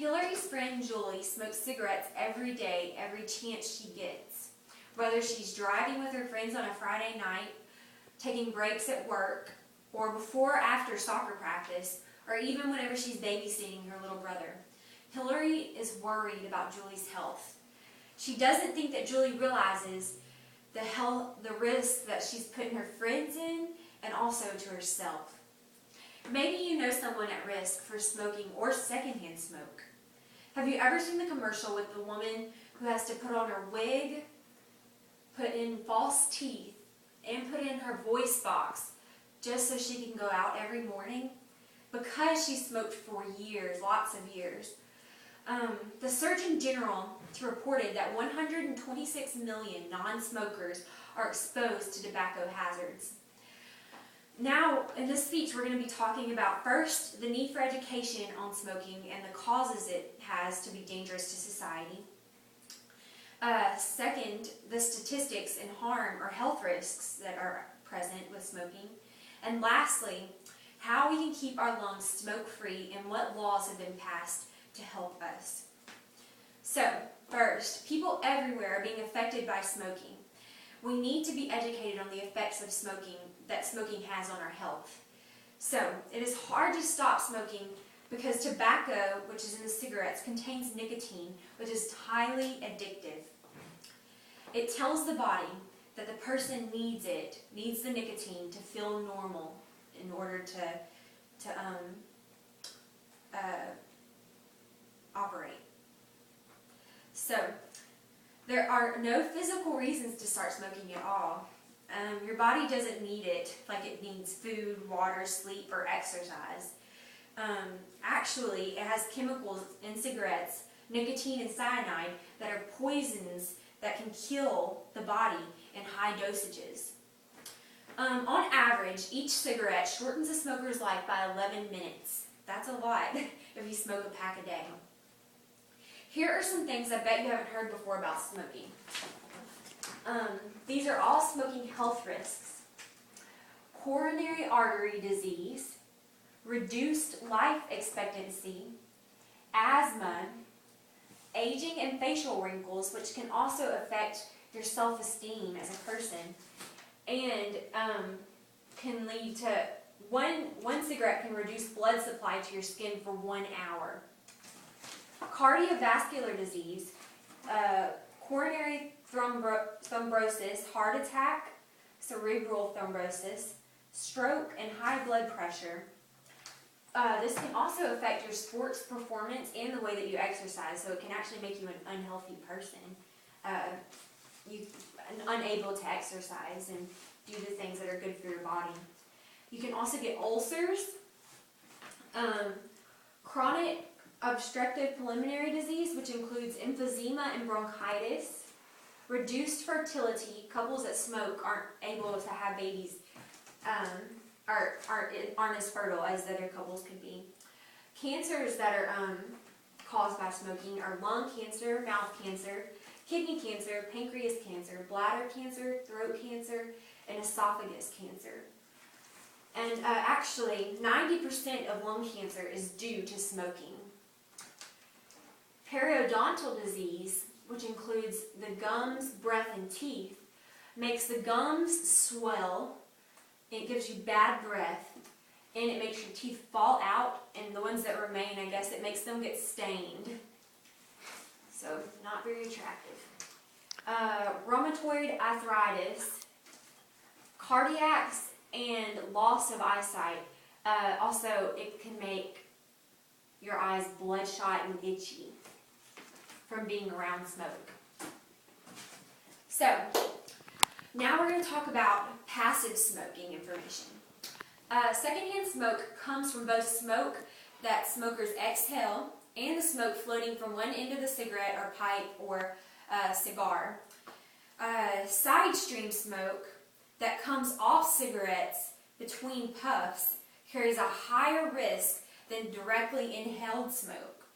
Hillary's friend Julie smokes cigarettes every day, every chance she gets. Whether she's driving with her friends on a Friday night, taking breaks at work, or before or after soccer practice, or even whenever she's babysitting her little brother. Hillary is worried about Julie's health. She doesn't think that Julie realizes the risk that she's putting her friends in and also to herself. Maybe you know someone at risk for smoking or secondhand smoke. Have you ever seen the commercial with the woman who has to put on her wig, put in false teeth, and put in her voice box just so she can go out every morning? Because she smoked for years, lots of years. The Surgeon General reported that 126 million non-smokers are exposed to tobacco hazards. Now, in this speech, we're going to be talking about, first, the need for education on smoking and the causes it has to be dangerous to society. Second, the statistics and harm or health risks that are present with smoking. And lastly, how we can keep our lungs smoke-free and what laws have been passed to help us. So, first, people everywhere are being affected by smoking. We need to be educated on the effects of smoking that smoking has on our health. So, it is hard to stop smoking because tobacco, which is in the cigarettes, contains nicotine, which is highly addictive. It tells the body that the person needs the nicotine to feel normal in order to operate. So, there are no physical reasons to start smoking at all. Your body doesn't need it like it needs food, water, sleep, or exercise. Actually, it has chemicals in cigarettes, nicotine and cyanide, that are poisons that can kill the body in high dosages. On average, each cigarette shortens a smoker's life by 11 minutes. That's a lot if you smoke a pack a day. Here are some things I bet you haven't heard before about smoking. These are all smoking health risks. Coronary artery disease, reduced life expectancy, asthma, aging and facial wrinkles, which can also affect your self-esteem as a person, and can lead to one cigarette can reduce blood supply to your skin for 1 hour. Cardiovascular disease, coronary thrombosis, heart attack, cerebral thrombosis, stroke, and high blood pressure. This can also affect your sports performance and the way that you exercise, so it can actually make you an unhealthy person, unable to exercise and do the things that are good for your body. You can also get ulcers, chronic obstructive pulmonary disease, which includes emphysema and bronchitis, reduced fertility. Couples that smoke aren't able to have babies, aren't as fertile as other couples could be. Cancers that are caused by smoking are lung cancer, mouth cancer, kidney cancer, pancreas cancer, bladder cancer, throat cancer, and esophagus cancer. And actually, 90% of lung cancer is due to smoking. Periodontal disease, which includes the gums, breath, and teeth, makes the gums swell, it gives you bad breath, and it makes your teeth fall out, and the ones that remain, I guess, it makes them get stained. So, not very attractive. Rheumatoid arthritis, cardiacs, and loss of eyesight. Also, it can make your eyes bloodshot and itchy from being around smoke. So, now we're going to talk about passive smoking information. Secondhand smoke comes from both smoke that smokers exhale and the smoke floating from one end of the cigarette or pipe or cigar. Side stream smoke that comes off cigarettes between puffs carries a higher risk than directly inhaled smoke.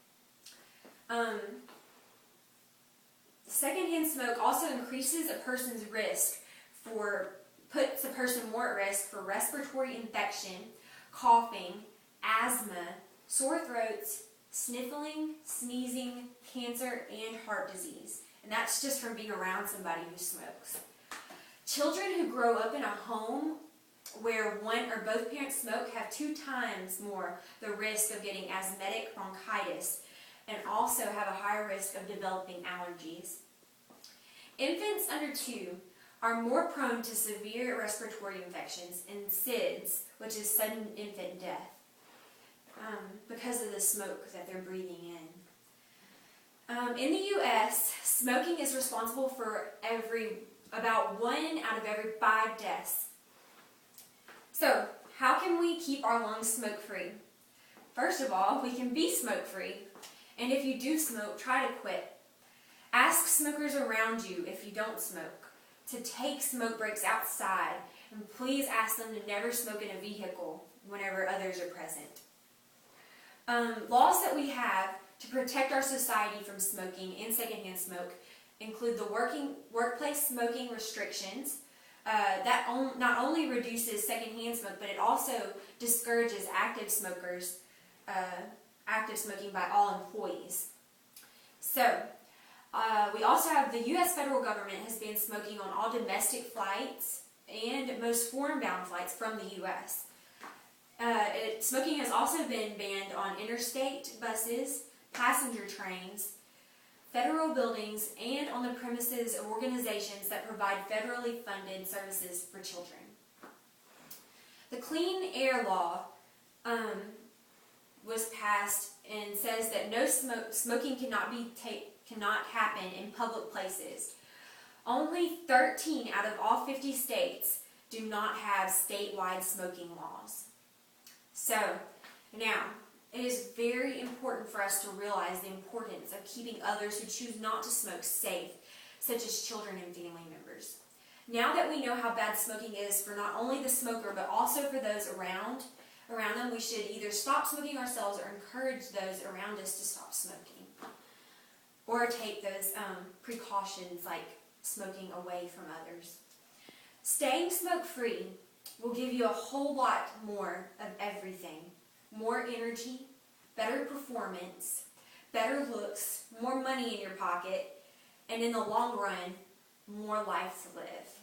Secondhand smoke also increases a person's risk puts a person more at risk for respiratory infection, coughing, asthma, sore throats, sniffling, sneezing, cancer, and heart disease. And that's just from being around somebody who smokes. Children who grow up in a home where one or both parents smoke have 2 times more the risk of getting asthmatic bronchitis and also have a higher risk of developing allergies. Infants under 2 are more prone to severe respiratory infections and SIDS, which is sudden infant death, because of the smoke that they're breathing in. In the U.S., smoking is responsible for about 1 out of every 5 deaths. So, how can we keep our lungs smoke-free? First of all, we can be smoke-free. And if you do smoke, try to quit. Ask smokers around you, if you don't smoke, to take smoke breaks outside. And please ask them to never smoke in a vehicle whenever others are present. Laws that we have to protect our society from smoking and secondhand smoke include the workplace smoking restrictions. That not only reduces secondhand smoke, but it also discourages active smoking by all employees. So, we also have the U.S. federal government has banned smoking on all domestic flights and most foreign-bound flights from the U.S. Smoking has also been banned on interstate buses, passenger trains, federal buildings, and on the premises of organizations that provide federally funded services for children. The Clean Air Law was passed and says that no smoking cannot happen in public places. Only 13 out of all 50 states do not have statewide smoking laws. So, now, it is very important for us to realize the importance of keeping others who choose not to smoke safe, such as children and family members. Now that we know how bad smoking is for not only the smoker, but also for those around them, we should either stop smoking ourselves or encourage those around us to stop smoking. Or take those precautions like smoking away from others. Staying smoke-free will give you a whole lot more of everything. More energy, better performance, better looks, more money in your pocket, and in the long run, more life to live.